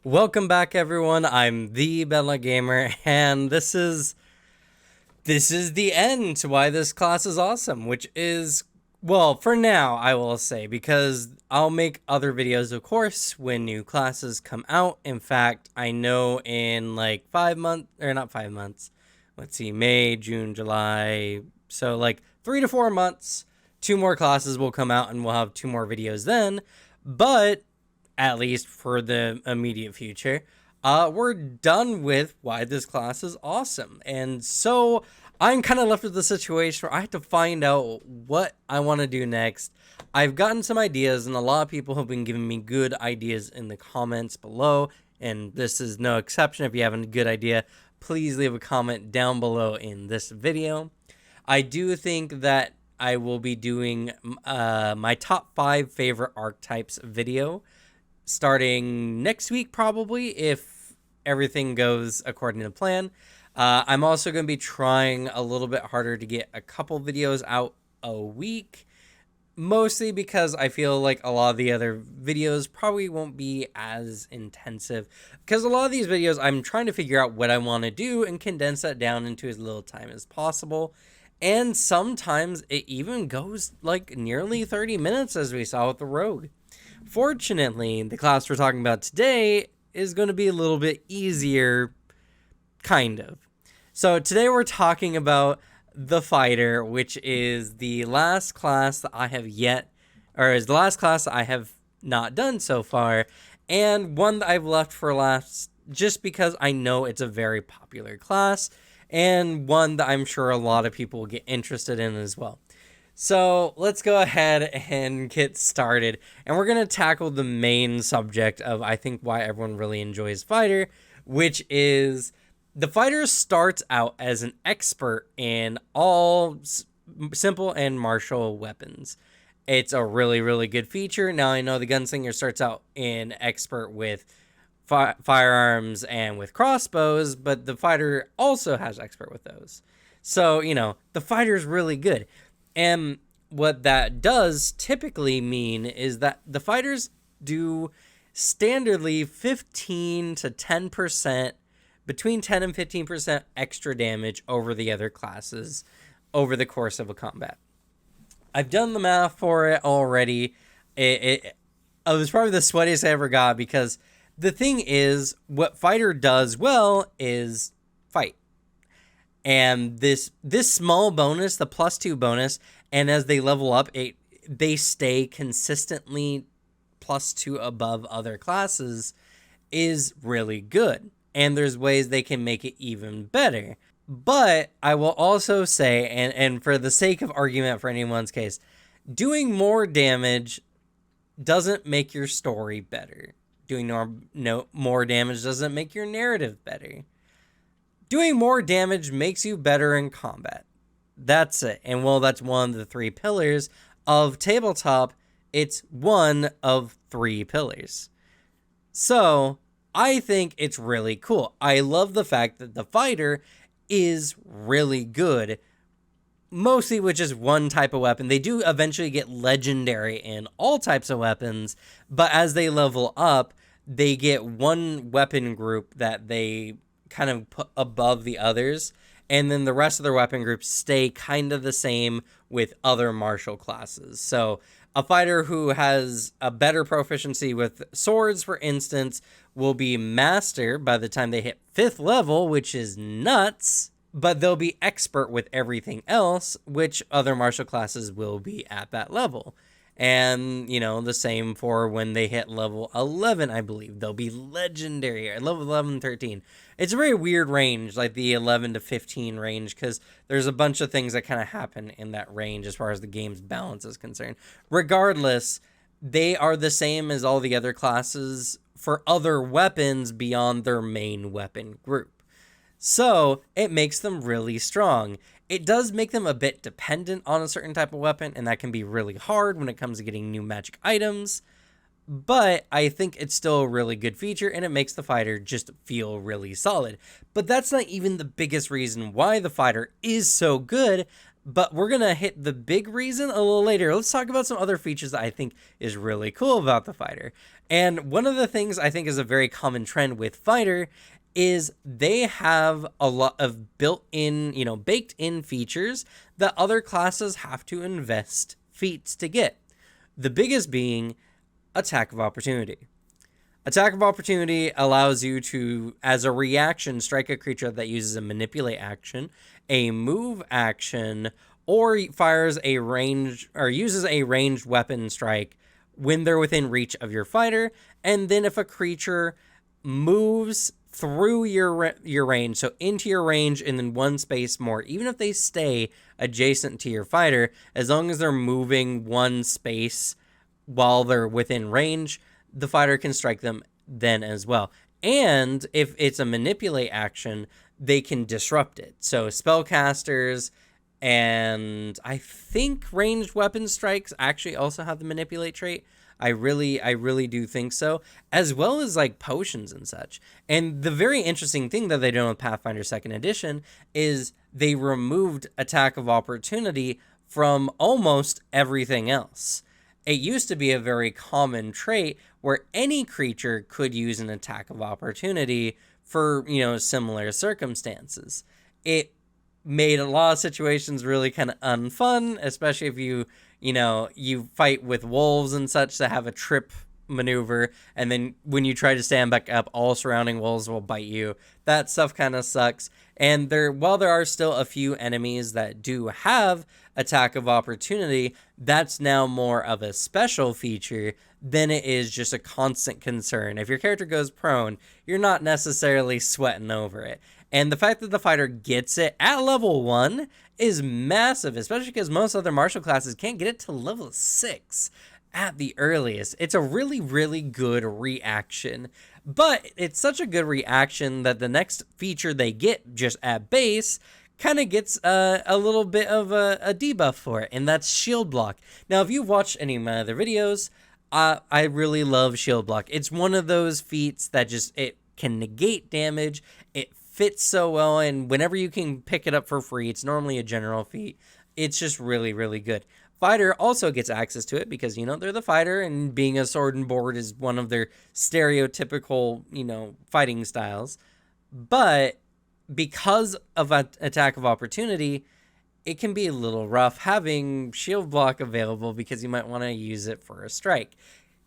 Welcome back, everyone. I'm the Bedlam Gamer, and this is the end to why this class is awesome, which is, well, for now, I will say, because I'll make other videos, of course, when new classes come out. In fact, I know in like 5 months, or not 5 months, let's see, May, June, July, so like 3 to 4 months, two more classes will come out and we'll have two more videos then. But at least for the immediate future, we're done with why this class is awesome. And so I'm kind of left with the situation where I have to find out what I want to do next. I've gotten some ideas, and a lot of people have been giving me good ideas in the comments below, and this is no exception. If you have a good idea, please leave a comment down below in this video. I do think that I will be doing my top 5 favorite archetypes video starting next week, probably, if everything goes according to plan. I'm also going to be trying a little bit harder to get a couple videos out a week, mostly because I feel like a lot of the other videos probably won't be as intensive, because a lot of these videos I'm trying to figure out what I want to do and condense that down into as little time as possible. And sometimes it even goes like nearly 30 minutes, as we saw with the Rogue. Fortunately, the class we're talking about today is going to be a little bit easier, kind of. So today we're talking about the Fighter, which is the last class that I have is the last class that I have not done so far, and one that I've left for last just because I know it's a very popular class, and one that I'm sure a lot of people will get interested in as well. So let's go ahead and get started, and we're going to tackle the main subject of, I think, why everyone really enjoys Fighter, which is the Fighter starts out as an expert in all simple and martial weapons. It's a really, really good feature. Now, I know the Gunslinger starts out in expert with firearms and with crossbows, but the Fighter also has expert with those. So, the Fighter is really good. And what that does typically mean is that the fighters do standardly 15 to 10%, between 10 and 15% extra damage over the other classes over the course of a combat. I've done the math for it already. It was probably the sweatiest I ever got, because the thing is, what Fighter does well is fight. And this small bonus, the +2 bonus, and as they level up, they stay consistently +2 above other classes, is really good. And there's ways they can make it even better. But I will also say, and for the sake of argument for anyone's case, doing more damage doesn't make your story better. Doing more damage doesn't make your narrative better. Doing more damage makes you better in combat. That's it. And well, that's one of the 3 pillars of tabletop. It's one of 3 pillars. So I think it's really cool. I love the fact that the Fighter is really good, mostly with just one type of weapon. They do eventually get legendary in all types of weapons, but as they level up, they get one weapon group that they kind of put above the others, and then the rest of their weapon groups stay kind of the same with other martial classes. So a fighter who has a better proficiency with swords, for instance, will be master by the time they hit 5th level, which is nuts, but they'll be expert with everything else, which other martial classes will be at that level. And, the same for when they hit level 11, I believe. They'll be legendary, or level 11, 13. It's a very weird range, like the 11 to 15 range, because there's a bunch of things that kind of happen in that range as far as the game's balance is concerned. Regardless, they are the same as all the other classes for other weapons beyond their main weapon group. So it makes them really strong. It does make them a bit dependent on a certain type of weapon, and that can be really hard when it comes to getting new magic items. But I think it's still a really good feature, and it makes the Fighter just feel really solid. But that's not even the biggest reason why the Fighter is so good. But we're going to hit the big reason a little later. Let's talk about some other features that I think is really cool about the fighter. And one of the things I think is a very common trend with fighter is they have a lot of built-in, baked in features that other classes have to invest feats to get. The biggest being attack of opportunity. Attack of opportunity allows you to, as a reaction, strike a creature that uses a manipulate action, a move action, or fires a range or uses a ranged weapon strike when they're within reach of your fighter. And then if a creature moves through your range, so into your range and then one space more, even if they stay adjacent to your fighter, as long as they're moving one space while they're within range, the fighter can strike them then as well. And if it's a manipulate action, they can disrupt it. So spellcasters and I think ranged weapon strikes actually also have the manipulate trait. I really do think so, as well as like potions and such. And the very interesting thing that they did with Pathfinder 2nd Edition is they removed attack of opportunity from almost everything else. It used to be a very common trait where any creature could use an attack of opportunity for, similar circumstances. It made a lot of situations really kind of unfun, especially if you fight with wolves and such that have a trip maneuver, and then when you try to stand back up, all surrounding wolves will bite you. That stuff kind of sucks. And while there are still a few enemies that do have attack of opportunity, that's now more of a special feature than it is just a constant concern. If your character goes prone, you're not necessarily sweating over it. And the fact that the fighter gets it at level 1 is massive, especially because most other martial classes can't get it to level 6 at the earliest. It's a really, really good reaction. But it's such a good reaction that the next feature they get just at base kind of gets a little bit of a debuff for it, and that's shield block. Now, if you've watched any of my other videos, I really love shield block. It's one of those feats that it can negate damage. It fits so well, and whenever you can pick it up for free, it's normally a general feat. It's just really, really good. Fighter also gets access to it because, they're the fighter, and being a sword and board is one of their stereotypical, fighting styles. But because of an attack of opportunity, it can be a little rough having shield block available because you might want to use it for a strike.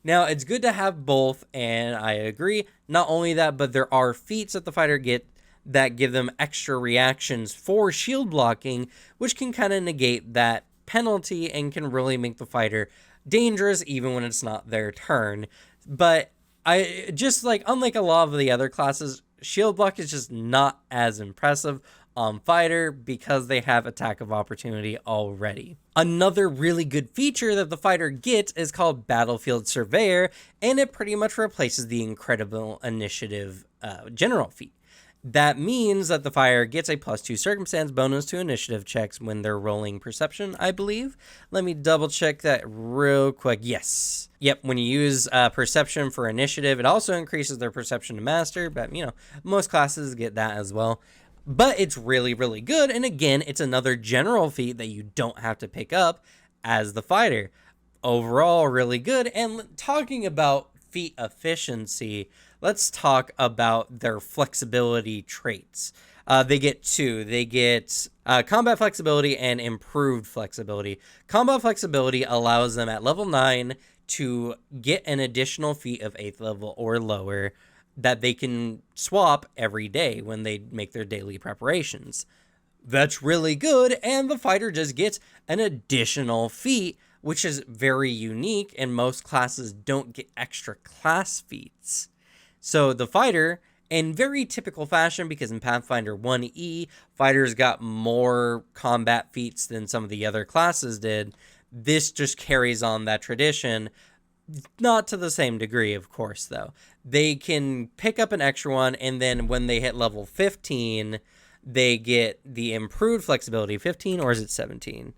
Now, it's good to have both, and I agree. Not only that, but there are feats that the fighter get that give them extra reactions for shield blocking, which can kind of negate that penalty and can really make the fighter dangerous even when it's not their turn. But I just unlike a lot of the other classes, shield block is just not as impressive on fighter because they have attack of opportunity already. Another really good feature that the fighter gets is called Battlefield Surveyor, and it pretty much replaces the Incredible Initiative general feat. That means that the fighter gets a +2 circumstance bonus to initiative checks when they're rolling perception, I believe. Let me double check that real quick. Yes. Yep, when you use perception for initiative, it also increases their perception to master, but most classes get that as well. But it's really, really good, and again, it's another general feat that you don't have to pick up as the fighter. Overall, really good. And talking about feat efficiency, let's talk about their flexibility traits. They get 2. They get combat flexibility and improved flexibility. Combat flexibility allows them at level 9 to get an additional feat of 8th level or lower that they can swap every day when they make their daily preparations. That's really good, and the fighter just gets an additional feat, which is very unique, and most classes don't get extra class feats. So the fighter, in very typical fashion, because in Pathfinder 1E, fighters got more combat feats than some of the other classes did, this just carries on that tradition. Not to the same degree, of course, though. They can pick up an extra one, and then when they hit level 15, they get the improved flexibility. 15, or is it 17?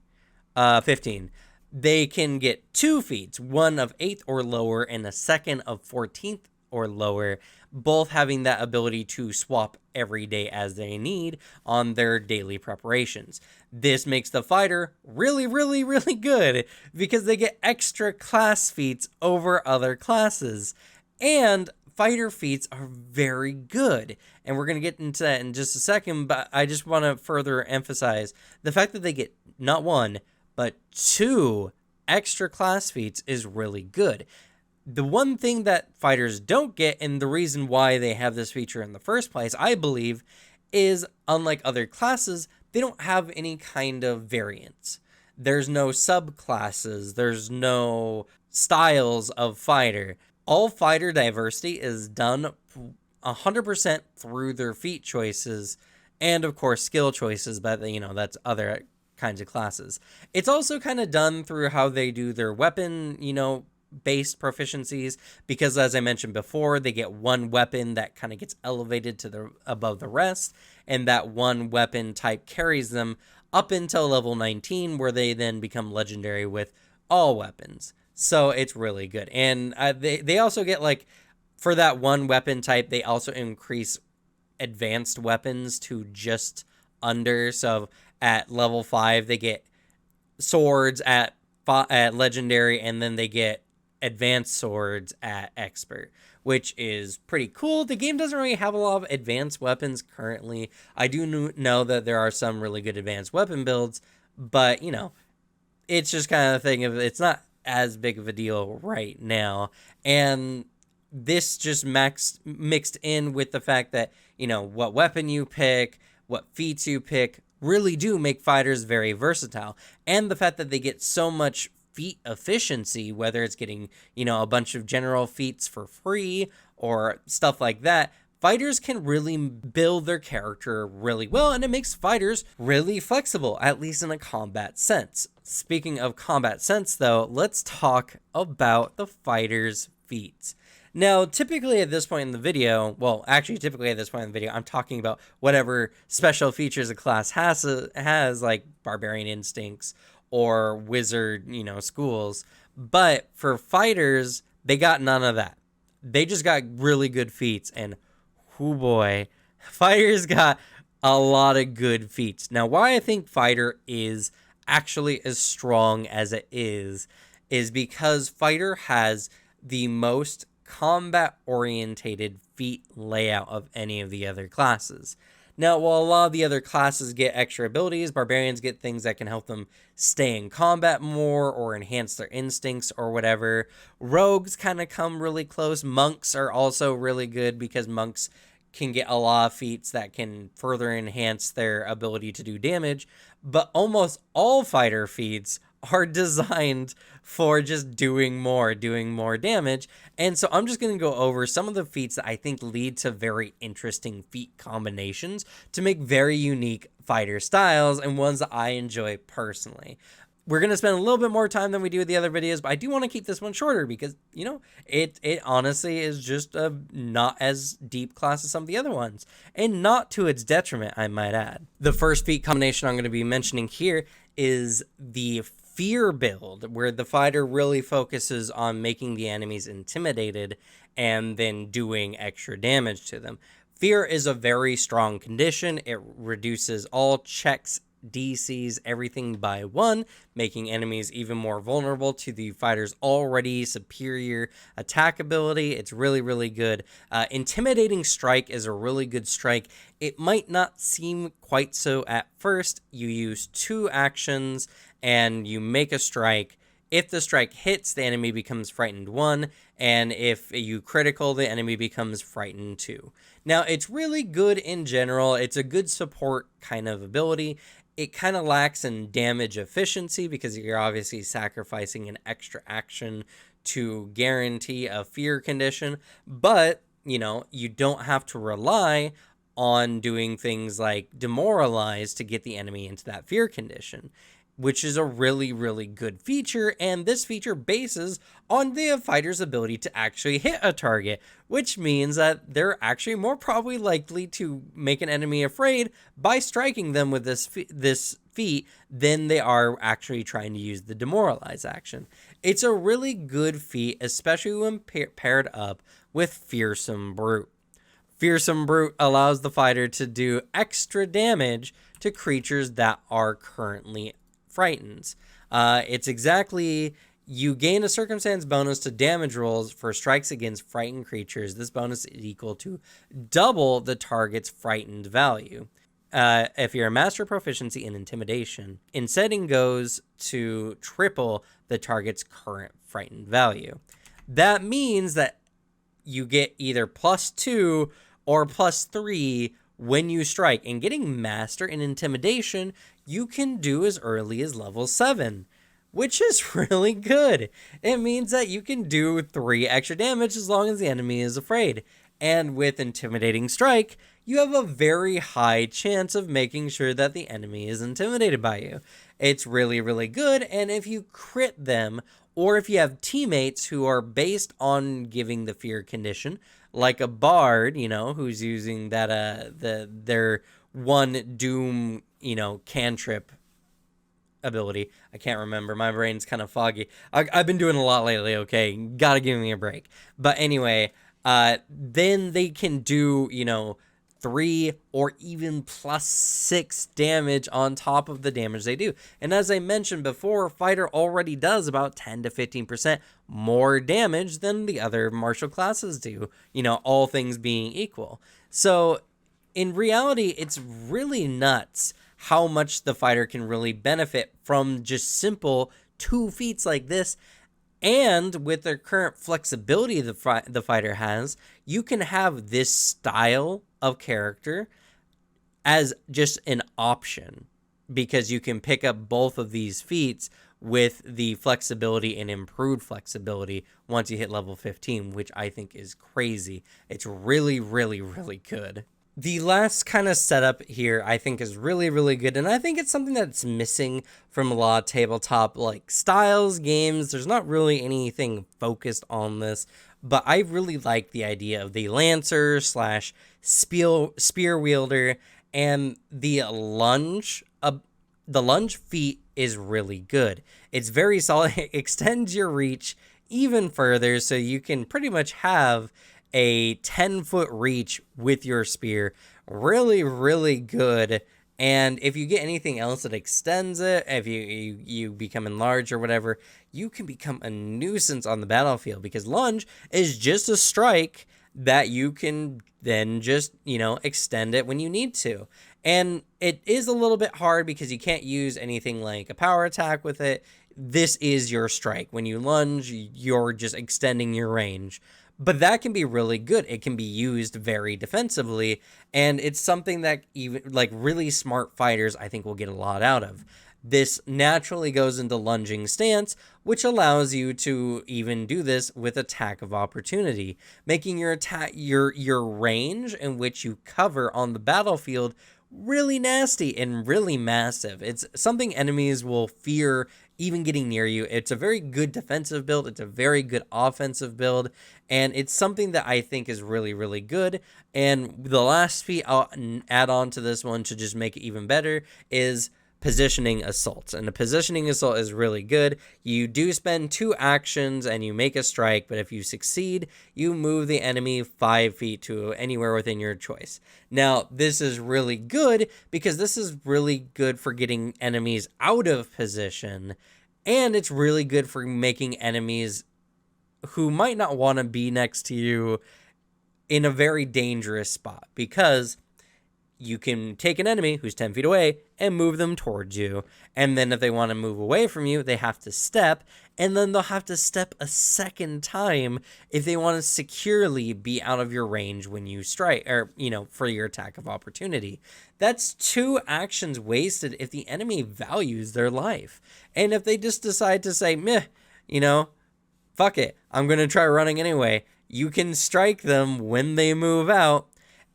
15. They can get 2 feats, one of 8th or lower, and a second of 14th or lower, both having that ability to swap every day as they need on their daily preparations. This makes the fighter really, really, really good because they get extra class feats over other classes. And fighter feats are very good. And we're going to get into that in just a second, but I just want to further emphasize the fact that they get not one, but two extra class feats is really good. The one thing that fighters don't get, and the reason why they have this feature in the first place, I believe, is unlike other classes, they don't have any kind of variance. There's no subclasses, there's no styles of fighter. All fighter diversity is done 100% through their feat choices and, of course, skill choices, but, that's other kinds of classes. It's also kind of done through how they do their weapon, based proficiencies, because as I mentioned before, they get one weapon that kind of gets elevated to the above the rest, and that one weapon type carries them up until level 19, where they then become legendary with all weapons. So it's really good. And they also get, like, for that one weapon type, they also increase advanced weapons to just under. So at level 5 they get swords at legendary, and then they get advanced swords at expert, which is pretty cool. The game doesn't really have a lot of advanced weapons currently. I do know that there are some really good advanced weapon builds, but it's just kind of a thing of, it's not as big of a deal right now. And this just mixed in with the fact that what weapon you pick, what feats you pick, really do make fighters very versatile. And the fact that they get so much feat efficiency, whether it's getting, a bunch of general feats for free or stuff like that, fighters can really build their character really well, and it makes fighters really flexible, at least in a combat sense. Speaking of combat sense, though, let's talk about the fighter's feats. Now, typically at this point in the video, I'm talking about whatever special features a class has like barbarian instincts or wizard, schools. But for fighters, they got none of that. They just got really good feats, and oh boy, fighters got a lot of good feats. Now, why I think fighter is actually as strong as it is because fighter has the most combat orientated feat layout of any of the other classes. Now, while a lot of the other classes get extra abilities, barbarians get things that can help them stay in combat more or enhance their instincts or whatever. Rogues kind of come really close. Monks are also really good because monks can get a lot of feats that can further enhance their ability to do damage. But almost all fighter feats are designed for just doing more damage. And so I'm just going to go over some of the feats that I think lead to very interesting feat combinations to make very unique fighter styles and ones that I enjoy personally. We're going to spend a little bit more time than we do with the other videos, but I do want to keep this one shorter because, it honestly is just a not as deep class as some of the other ones, and not to its detriment, I might add. The first feat combination I'm going to be mentioning here is the fear build, where the fighter really focuses on making the enemies intimidated and then doing extra damage to them. Fear is a very strong condition. It reduces all checks, DCs, everything by 1, making enemies even more vulnerable to the fighter's already superior attack ability. It's really, really good. Intimidating Strike is a really good strike. It might not seem quite so at first. You use 2 actions and you make a strike. If the strike hits, the enemy becomes frightened 1, and if you critical, the enemy becomes frightened 2. Now, it's really good in general. It's a good support kind of ability. It kind of lacks in damage efficiency because you're obviously sacrificing an extra action to guarantee a fear condition, but, you don't have to rely on doing things like demoralize to get the enemy into that fear condition, which is a really, really good feature, and this feature bases on the fighter's ability to actually hit a target, which means that they're actually more probably likely to make an enemy afraid by striking them with this feat than they are actually trying to use the demoralize action. It's a really good feat, especially when paired up with Fearsome Brute. Fearsome Brute allows the fighter to do extra damage to creatures that are currently frightened. It's exactly, you gain a circumstance bonus to damage rolls for strikes against frightened creatures. This bonus is equal to double the target's frightened value. If you're a master proficiency in intimidation, setting goes to triple the target's current frightened value. That means that you get either +2 or +3 when you strike. And getting master in intimidation, you can do as early as level 7, which is really good. It means that you can do 3 extra damage as long as the enemy is afraid. And with intimidating strike, you have a very high chance of making sure that the enemy is intimidated by you. It's really, really good. And if you crit them, or if you have teammates who are based on giving the fear condition, like a bard, who's using that their one doom, cantrip ability. I can't remember. My brain's kind of foggy. I've been doing a lot lately, okay? Gotta give me a break. But anyway, then they can do, 3 or even +6 damage on top of the damage they do. And as I mentioned before, fighter already does about 10 to 15% more damage than the other martial classes do, all things being equal. So in reality, it's really nuts how much the fighter can really benefit from just simple 2 feats like this. And with the current flexibility the fighter has, you can have this style of character as just an option, because you can pick up both of these feats with the flexibility and improved flexibility once you hit level 15, which I think is crazy. It's really, really, really good. The last kind of setup here I think is really, really good, and I think it's something that's missing from a lot of tabletop styles, games. There's not really anything focused on this, but I really like the idea of the Lancer slash spear wielder, and the lunge. The lunge feat is really good. It's very solid. It extends your reach even further, so you can pretty much have a 10-foot reach with your spear. Really, really good. And if you get anything else that extends it, if you become enlarged or whatever, you can become a nuisance on the battlefield, because lunge is just a strike that you can then just, extend it when you need to. And it is a little bit hard because you can't use anything like a power attack with it. This is your strike. When you lunge, you're just extending your range. But that can be really good. It can be used very defensively, and it's something that even really smart fighters, I think, will get a lot out of. This naturally goes into lunging stance, which allows you to even do this with attack of opportunity, making your attack your range in which you cover on the battlefield really nasty and really massive. It's something enemies will fear even getting near you. It's a very good defensive build. It's a very good offensive build. And it's something that I think is really, really good. And the last feat I'll add on to this one to just make it even better is positioning assault. And the positioning assault is really good. You do spend 2 actions and you make a strike, but if you succeed, you move the enemy 5 feet to anywhere within your choice. Now, this is really good because this is really good for getting enemies out of position, and it's really good for making enemies who might not want to be next to you in a very dangerous spot, because you can take an enemy who's 10 feet away and move them towards you. And then if they want to move away from you, they have to step. And then they'll have to step a second time if they want to securely be out of your range when you strike, or, for your attack of opportunity. That's 2 actions wasted if the enemy values their life. And if they just decide to say, meh, fuck it, I'm going to try running anyway, you can strike them when they move out.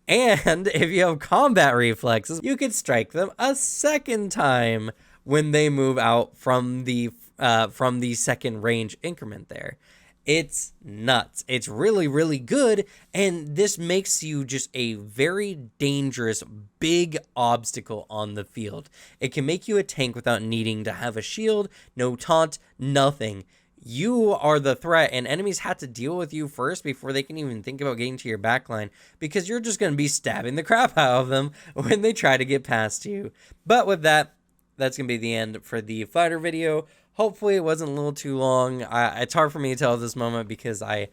And if you have combat reflexes, you could strike them a second time when they move out from the second range increment there. It's nuts. It's really, really good. And this makes you just a very dangerous, big obstacle on the field. It can make you a tank without needing to have a shield, no taunt, nothing. you are the threat, and enemies have to deal with you first before they can even think about getting to your backline, because you're just going to be stabbing the crap out of them when they try to get past you. But with that, that's going to be the end for the fighter video. Hopefully it wasn't a little too long. It's hard for me to tell at this moment because I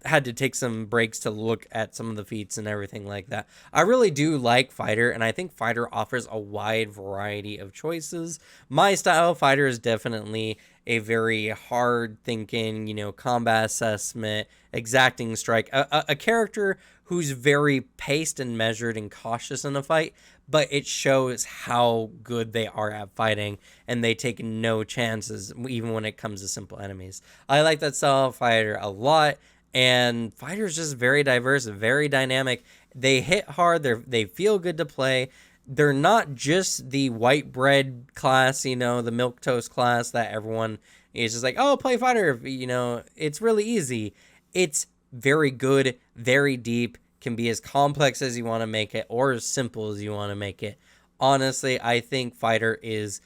had to take some breaks to look at some of the feats and everything like that. I really do like fighter, and I think fighter offers a wide variety of choices. My style fighter is definitely a very hard thinking, combat assessment, exacting strike, a character who's very paced and measured and cautious in a fight, but it shows how good they are at fighting, and they take no chances even when it comes to simple enemies. I like that style of fighter a lot, and fighter is just very diverse, very dynamic. They hit hard, they feel good to play. They're not just the white bread class, the milquetoast class that everyone is just like, oh, play fighter. It's really easy. It's very good, very deep, can be as complex as you want to make it or as simple as you want to make it. Honestly, I think fighter is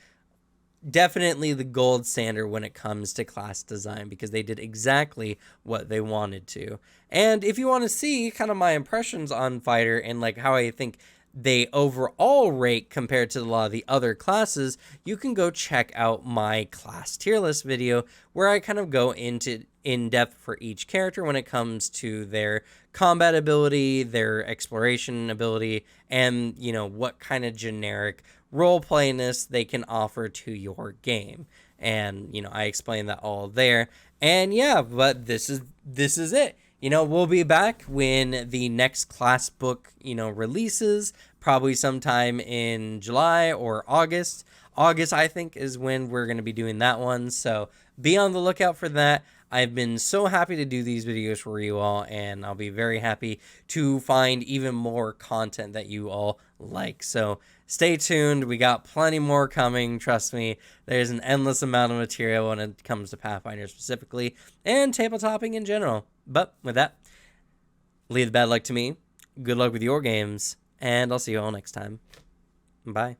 definitely the gold standard when it comes to class design, because they did exactly what they wanted to. And if you want to see kind of my impressions on fighter and like how I think they overall rate compared to a lot of the other classes, you can go check out my class tier list video where I kind of go into in depth for each character when it comes to their combat ability, their exploration ability, and what kind of generic role playiness they can offer to your game. And I explained that all there. And yeah, but this is it. We'll be back when the next class book, releases, probably sometime in July or August. August, I think, is when we're going to be doing that one. So be on the lookout for that. I've been so happy to do these videos for you all, and I'll be very happy to find even more content that you all like. So stay tuned. We got plenty more coming. Trust me, there's an endless amount of material when it comes to Pathfinder specifically and tabletopping in general. But with that, leave the bad luck to me. Good luck with your games, and I'll see you all next time. Bye.